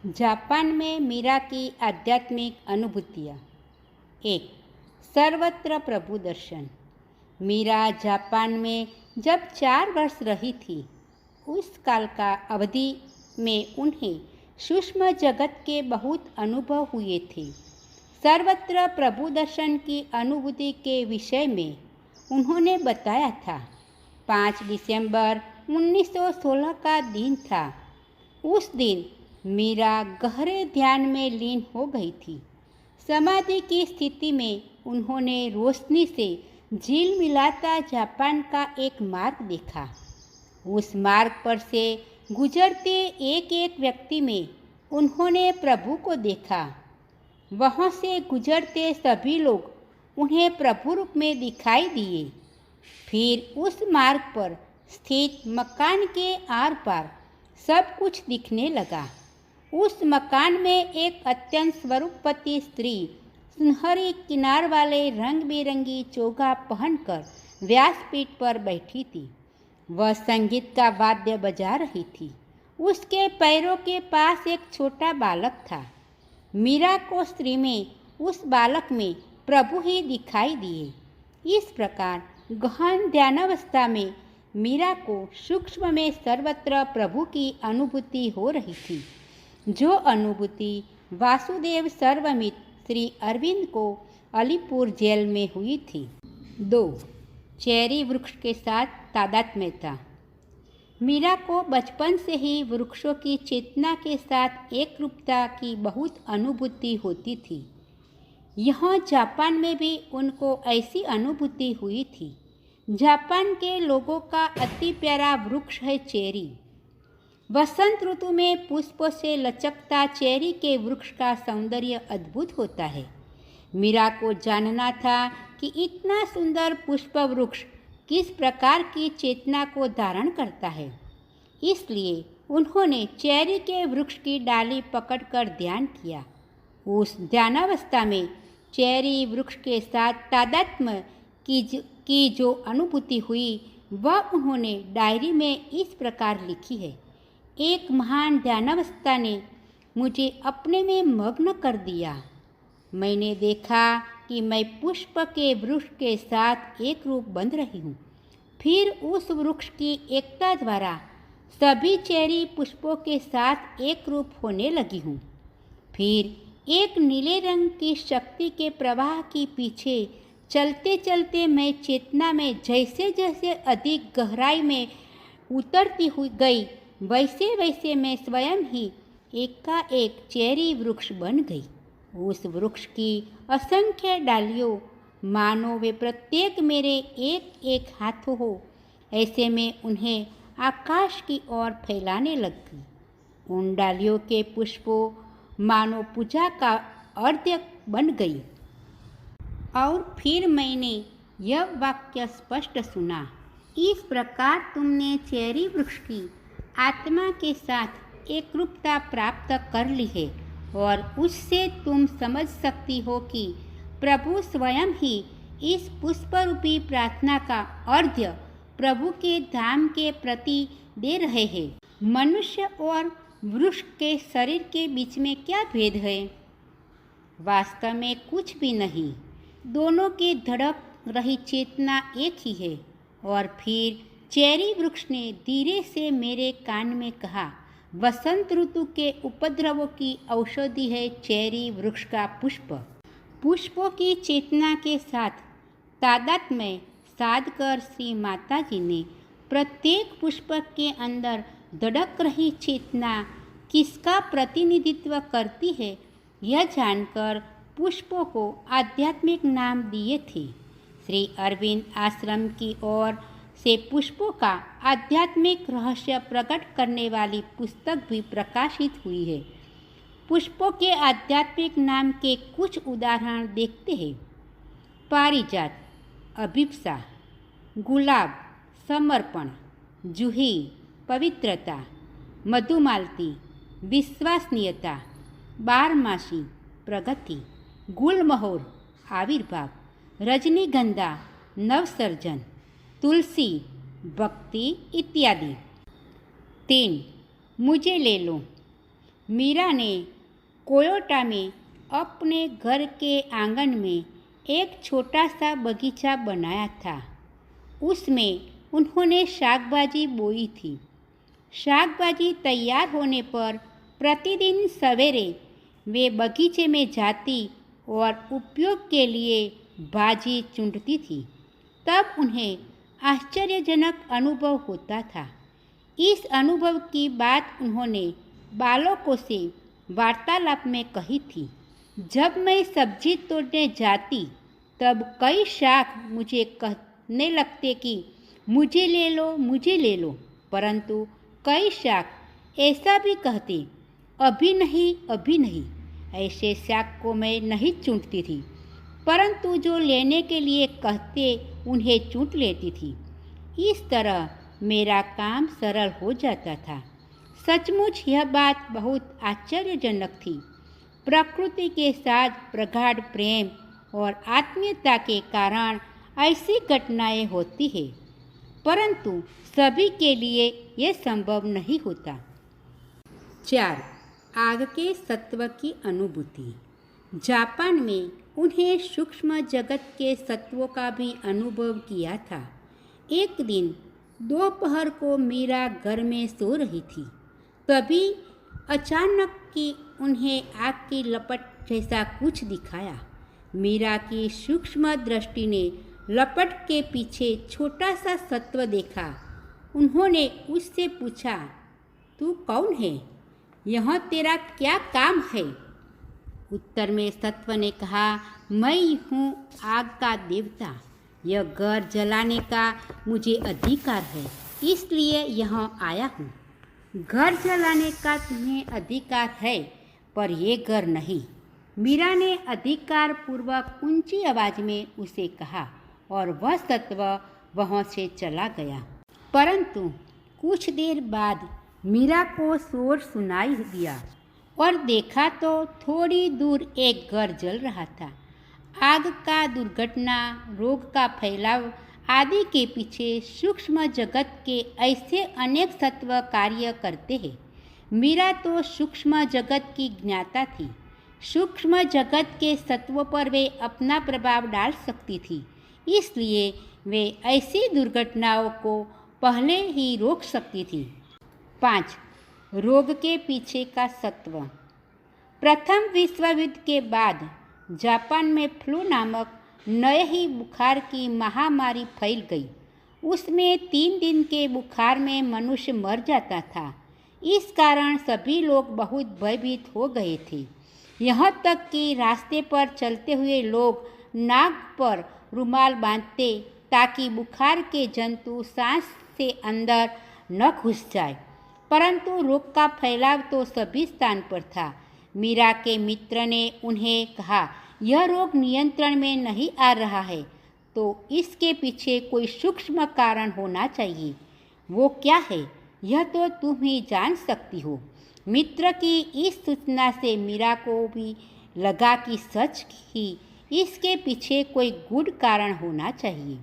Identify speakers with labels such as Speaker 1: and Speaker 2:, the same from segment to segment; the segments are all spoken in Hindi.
Speaker 1: जापान में मीरा की आध्यात्मिक अनुभूतियाँ। एक, सर्वत्र प्रभु दर्शन। मीरा जापान में जब 4 वर्ष रही थी, उस काल का अवधि में उन्हें सूक्ष्म जगत के बहुत अनुभव हुए थे। सर्वत्र प्रभु दर्शन की अनुभूति के विषय में उन्होंने बताया था। 5 दिसंबर 1916 का दिन था। उस दिन मीरा गहरे ध्यान में लीन हो गई थी। समाधि की स्थिति में उन्होंने रोशनी से झील मिलाता जापान का एक मार्ग देखा। उस मार्ग पर से गुजरते एक एक व्यक्ति में उन्होंने प्रभु को देखा। वहाँ से गुजरते सभी लोग उन्हें प्रभु रूप में दिखाई दिए। फिर उस मार्ग पर स्थित मकान के आर पार सब कुछ दिखने लगा। उस मकान में एक अत्यंत स्वरूपवती स्त्री सुनहरी किनार वाले रंग बिरंगी चोगा पहनकर व्यासपीठ पर बैठी थी। वह संगीत का वाद्य बजा रही थी। उसके पैरों के पास एक छोटा बालक था। मीरा को स्त्री में, उस बालक में प्रभु ही दिखाई दिए। इस प्रकार गहन ध्यानावस्था में मीरा को सूक्ष्म में सर्वत्र प्रभु की अनुभूति हो रही थी। जो अनुभूति वासुदेव सर्वमित श्री अरविंद को अलीपुर जेल में हुई थी। 2, चेरी वृक्ष के साथ तादात्म्यता। मीरा को बचपन से ही वृक्षों की चेतना के साथ एक रूपता की बहुत अनुभूति होती थी। यहाँ जापान में भी उनको ऐसी अनुभूति हुई थी। जापान के लोगों का अति प्यारा वृक्ष है चेरी। वसंत ऋतु में पुष्पों से लचकता चेरी के वृक्ष का सौंदर्य अद्भुत होता है। मीरा को जानना था कि इतना सुंदर पुष्प वृक्ष किस प्रकार की चेतना को धारण करता है। इसलिए उन्होंने चेरी के वृक्ष की डाली पकड़कर ध्यान किया। उस ध्यानावस्था में चेरी वृक्ष के साथ तादात्म्य की जो अनुभूति हुई, वह उन्होंने डायरी में इस प्रकार लिखी है। एक महान ध्यानावस्था ने मुझे अपने में मग्न कर दिया। मैंने देखा कि मैं पुष्प के वृक्ष के साथ एक रूप बन रही हूँ। फिर उस वृक्ष की एकता द्वारा सभी चेरी पुष्पों के साथ एक रूप होने लगी हूँ। फिर एक नीले रंग की शक्ति के प्रवाह के पीछे चलते चलते मैं चेतना में जैसे जैसे अधिक गहराई में उतरती हुई गई, वैसे वैसे मैं स्वयं ही एकाएक चेरी वृक्ष बन गई। उस वृक्ष की असंख्य डालियों मानो वे प्रत्येक मेरे एक एक हाथों हो, ऐसे में उन्हें आकाश की ओर फैलाने लग गई। उन डालियों के पुष्पों मानो पूजा का अर्घ्य बन गई। और फिर मैंने यह वाक्य स्पष्ट सुना, इस प्रकार तुमने चेरी वृक्ष की आत्मा के साथ एकरूपता प्राप्त कर ली है और उससे तुम समझ सकती हो कि प्रभु स्वयं ही इस पुष्परूपी प्रार्थना का अर्घ्य प्रभु के धाम के प्रति दे रहे हैं। मनुष्य और वृक्ष के शरीर के बीच में क्या भेद है? वास्तव में कुछ भी नहीं। दोनों की धड़क रही चेतना एक ही है। और फिर चेरी वृक्ष ने धीरे से मेरे कान में कहा, वसंत ऋतु के उपद्रवों की औषधि है चेरी वृक्ष का पुष्प। पुष्पों की चेतना के साथ तादात्म्य साध कर श्री माता जी ने प्रत्येक पुष्प के अंदर धड़क रही चेतना किसका प्रतिनिधित्व करती है, यह जानकर पुष्पों को आध्यात्मिक नाम दिए थे। श्री अरविंद आश्रम की ओर से पुष्पों का आध्यात्मिक रहस्य प्रकट करने वाली पुस्तक भी प्रकाशित हुई है। पुष्पों के आध्यात्मिक नाम के कुछ उदाहरण देखते हैं। पारिजात, अभिप्सा, गुलाब, समर्पण, जूही, पवित्रता, मधुमालती, विश्वसनीयता, बारमासी, प्रगति, गुलमोहर, आविर्भाव, रजनीगंधा, नवसर्जन, तुलसी, भक्ति इत्यादि। 3, मुझे ले लो। मीरा ने कोयोटा में अपने घर के आंगन में एक छोटा सा बगीचा बनाया था। उसमें उन्होंने शाकभाजी बोई थी। शाकभाजी तैयार होने पर प्रतिदिन सवेरे वे बगीचे में जाती और उपयोग के लिए भाजी चुनती थी। तब उन्हें आश्चर्यजनक अनुभव होता था। इस अनुभव की बात उन्होंने बालकों से वार्तालाप में कही थी। जब मैं सब्जी तोड़ने जाती तब कई शाक मुझे कहने लगते कि मुझे ले लो, परंतु कई शाक ऐसा भी कहते, अभी नहीं। ऐसे शाक को मैं नहीं चूंटती थी, परंतु जो लेने के लिए कहते उन्हें चूंट लेती थी। इस तरह मेरा काम सरल हो जाता था। सचमुच यह बात बहुत आश्चर्यजनक थी। प्रकृति के साथ प्रगाढ़ प्रेम और आत्मीयता के कारण ऐसी घटनाएं होती है, परंतु सभी के लिए यह संभव नहीं होता। 4. आग के सत्व की अनुभूति। जापान में उन्हें सूक्ष्म जगत के सत्वों का भी अनुभव किया था। एक दिन दोपहर को मीरा घर में सो रही थी। तभी अचानक कि उन्हें आग की लपट जैसा कुछ दिखाया। मीरा की सूक्ष्म दृष्टि ने लपट के पीछे छोटा सा सत्व देखा। उन्होंने उससे पूछा, तू कौन है? यह तेरा क्या काम है? उत्तर में सत्व ने कहा, मैं हूँ आग का देवता। यह घर जलाने का मुझे अधिकार है, इसलिए यहाँ आया हूँ। घर जलाने का तुम्हें अधिकार है, पर ये घर नहीं। मीरा ने अधिकार पूर्वक ऊंची आवाज में उसे कहा और वह सत्व वहाँ से चला गया। परंतु कुछ देर बाद मीरा को शोर सुनाई दिया और देखा तो थोड़ी दूर एक घर जल रहा था। आग का दुर्घटना, रोग का फैलाव आदि के पीछे सूक्ष्म जगत के ऐसे अनेक सत्व कार्य करते हैं। मीरा तो सूक्ष्म जगत की ज्ञाता थी। सूक्ष्म जगत के सत्वों पर वे अपना प्रभाव डाल सकती थी, इसलिए वे ऐसी दुर्घटनाओं को पहले ही रोक सकती थी। 5. रोग के पीछे का सत्व। प्रथम विश्व युद्ध के बाद जापान में फ्लू नामक नए ही बुखार की महामारी फैल गई। उसमें 3 दिन के बुखार में मनुष्य मर जाता था। इस कारण सभी लोग बहुत भयभीत हो गए थे। यहाँ तक कि रास्ते पर चलते हुए लोग नाक पर रुमाल बांधते ताकि बुखार के जंतु सांस से अंदर न घुस जाए। परंतु रोग का फैलाव तो सभी स्थान पर था। मीरा के मित्र ने उन्हें कहा, यह रोग नियंत्रण में नहीं आ रहा है, तो इसके पीछे कोई सूक्ष्म कारण होना चाहिए। वो क्या है, यह तो तुम ही जान सकती हो। मित्र की इस सूचना से मीरा को भी लगा कि सच ही इसके पीछे कोई गूढ़ कारण होना चाहिए।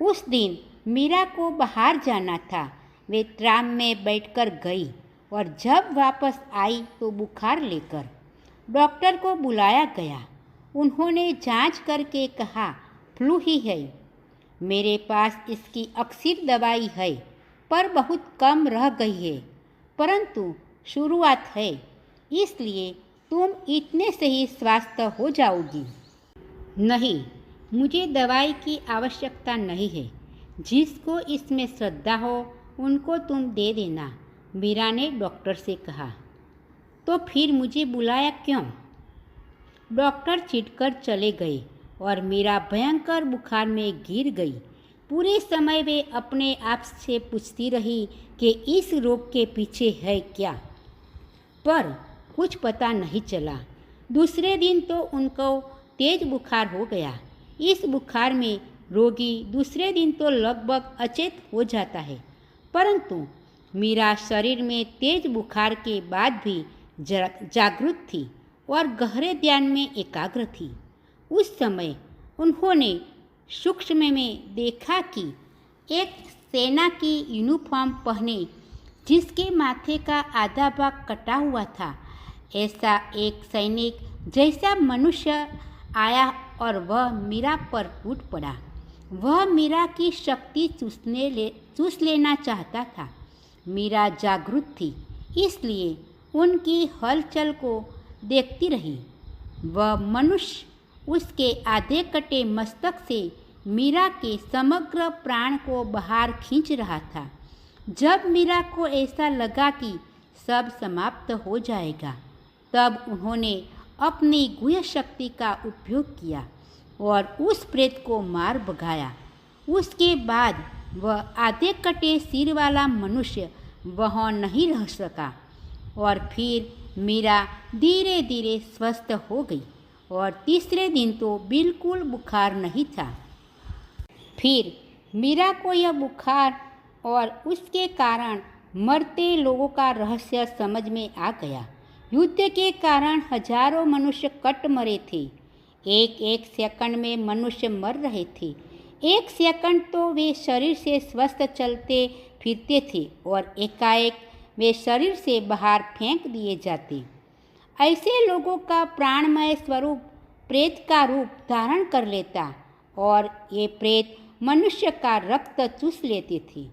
Speaker 1: उस दिन मीरा को बाहर जाना था। वे ट्राम में बैठकर गई और जब वापस आई तो बुखार लेकर। डॉक्टर को बुलाया गया। उन्होंने जांच करके कहा, फ्लू ही है। मेरे पास इसकी अक्सर दवाई है, पर बहुत कम रह गई है, परंतु शुरुआत है, इसलिए तुम इतने से ही स्वस्थ हो जाओगी। नहीं, मुझे दवाई की आवश्यकता नहीं है। जिसको इसमें श्रद्धा हो उनको तुम दे देना, मीरा ने डॉक्टर से कहा। तो फिर मुझे बुलाया क्यों? डॉक्टर चिढ़कर चले गए और मीरा भयंकर बुखार में गिर गई। पूरे समय वे अपने आप से पूछती रही कि इस रोग के पीछे है क्या, पर कुछ पता नहीं चला। दूसरे दिन तो उनको तेज बुखार हो गया। इस बुखार में रोगी दूसरे दिन तो लगभग अचेत हो जाता है, परंतु मीरा शरीर में तेज बुखार के बाद भी जागरूक थी और गहरे ध्यान में एकाग्र थी। उस समय उन्होंने सूक्ष्म में देखा कि एक सेना की यूनिफॉर्म पहने जिसके माथे का आधा भाग कटा हुआ था। ऐसा एक सैनिक जैसा मनुष्य आया और वह मीरा पर टूट पड़ा। वह मीरा की शक्ति चूस लेना चाहता था। मीरा जागरूक थी, इसलिए उनकी हलचल को देखती रही। वह मनुष्य उसके आधे कटे मस्तक से मीरा के समग्र प्राण को बाहर खींच रहा था। जब मीरा को ऐसा लगा कि सब समाप्त हो जाएगा, तब उन्होंने अपनी गुह्य शक्ति का उपयोग किया और उस प्रेत को मार भगाया। उसके बाद वह आधे कटे सिर वाला मनुष्य वहाँ नहीं रह सका और फिर मीरा धीरे धीरे स्वस्थ हो गई और तीसरे दिन तो बिल्कुल बुखार नहीं था। फिर मीरा को यह बुखार और उसके कारण मरते लोगों का रहस्य समझ में आ गया। युद्ध के कारण हजारों मनुष्य कट मरे थे। एक एक सेकंड में मनुष्य मर रहे थे। एक सेकंड तो वे शरीर से स्वस्थ चलते फिरते थे और एकाएक वे शरीर से बाहर फेंक दिए जाते। ऐसे लोगों का प्राणमय स्वरूप प्रेत का रूप धारण कर लेता और ये प्रेत मनुष्य का रक्त चूस लेते थे।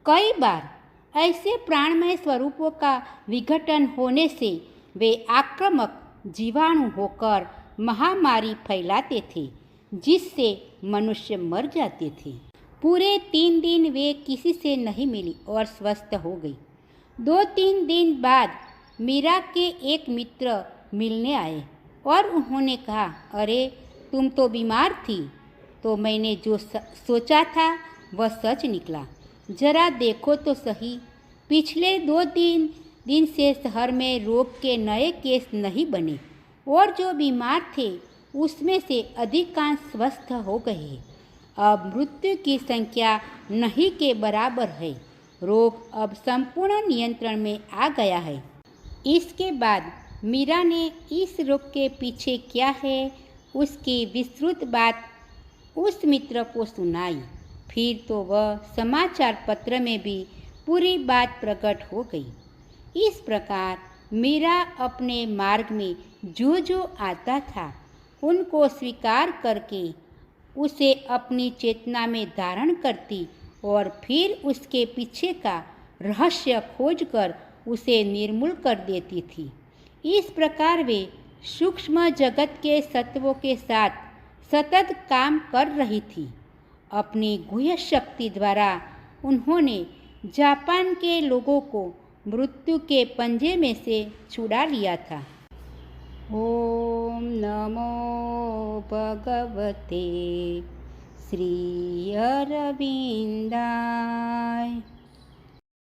Speaker 1: कई बार ऐसे प्राणमय स्वरूपों का विघटन होने से वे आक्रामक जीवाणु होकर महामारी फैलाते थे, जिससे मनुष्य मर जाते थे। पूरे 3 दिन वे किसी से नहीं मिली और स्वस्थ हो गई। 2-3 दिन बाद मीरा के एक मित्र मिलने आए और उन्होंने कहा, अरे तुम तो बीमार थी, तो मैंने जो सोचा था वह सच निकला। जरा देखो तो सही, पिछले 2-3 दिन से शहर में रोग के नए केस नहीं बने और जो बीमार थे उसमें से अधिकांश स्वस्थ हो गए। अब मृत्यु की संख्या नहीं के बराबर है। रोग अब संपूर्ण नियंत्रण में आ गया है। इसके बाद मीरा ने इस रोग के पीछे क्या है उसकी विस्तृत बात उस मित्र को सुनाई। फिर तो वह समाचार पत्र में भी पूरी बात प्रकट हो गई। इस प्रकार मीरा अपने मार्ग में जो जो आता था उनको स्वीकार करके उसे अपनी चेतना में धारण करती और फिर उसके पीछे का रहस्य खोजकर उसे निर्मूल कर देती थी। इस प्रकार वे सूक्ष्म जगत के तत्वों के साथ सतत काम कर रही थी। अपनी गुह्य शक्ति द्वारा उन्होंने जापान के लोगों को मृत्यु के पंजे में से छुड़ा लिया था। ओम नमो भगवते श्री अरविंदाय।